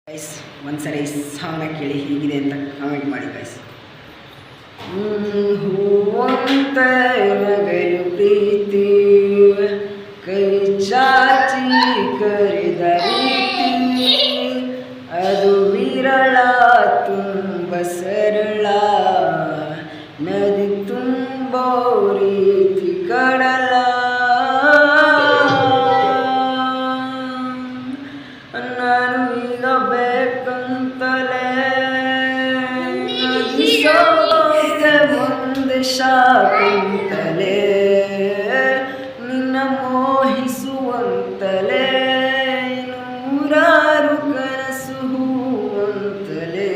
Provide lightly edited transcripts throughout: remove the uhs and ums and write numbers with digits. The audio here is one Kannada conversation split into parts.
ಗೈಸ್ ಒಂದ್ಸರಿ ಸಾಂಗ್ನ ಕೇಳಿ ಹೀಗಿದೆ ಅಂತ ಕಾಮೆಂಟ್ ಮಾಡಿ ಗೈಸ್. ಹೂವಂತ ನಗಲು ಪ್ರೀತಿ ಕೈ ಚಾಚಿ ಕರೆದ ರೀತಿ ಅದು ವಿರಳ ತುಂಬ ಸರಳ ನದಿ ತುಂಬೋ ರೀತಿ ಕಡಲ ನಾನು ಈಗ ಬೇಕಂತಲೇ ಮುಂದೆ ಶಾಕಂತಲೇ ನಿನ್ನ ಮೋಹಿಸುವಂತಲೇ ನೂರಾರು ಕನಸು ಹೂವಂತಲೇ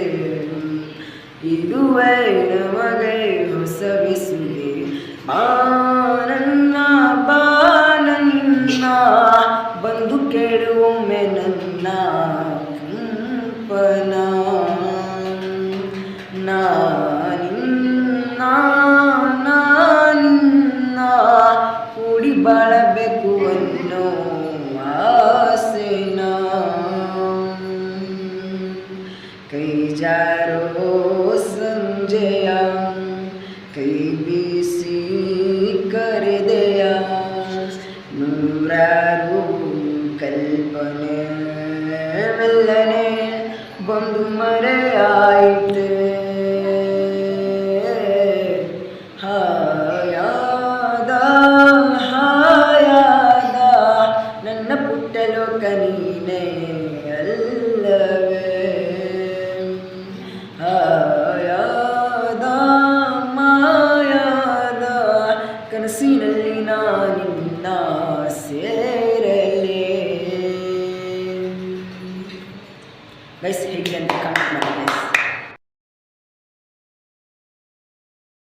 ಇದುವೇ ನಮಗೆ ಹೊಸ ಬಿಸುವೆ ಬಾನನ್ನ ಬಾನನ್ನ ಬಂದು ಕೇಳುವೊಮ್ಮೆ ನನ್ನ ಕಂಪನ ನಾನಿನ್ನ ಕೂಡಿ ಬಾಳಬೇಕು ಅನ್ನೋ ಆಸೆನ ಕೈ ಜಾರೋ ಸಂಜೆಯ ಕೈ ಬೀಸಿ ಕರೆದೆಯ ನೂರಾರು ಕಲ್ಪನೆ ಮೆಲ್ಲನೆ ಬಂದು ಮರೆಯಾಯಿತೆ ಹಾಯಾದ ಹಾಯಾದ ನನ್ನ ಪುಟ್ಟ ಲೋಕ ನೀನೇ ಅಲ್ಲವೇ ಹಾಯಾದ ಮಾಯಾದ ಕನಸಿನಲ್ಲಿ ನಾನಿನ್ನ ಸೇರಲೇ. ಗೈಸ್ ಹೇಗಿದೆ ಅಂತ ಕಾಮೆಂಟ್ ಮಾಡಿ ಗೈಸ್.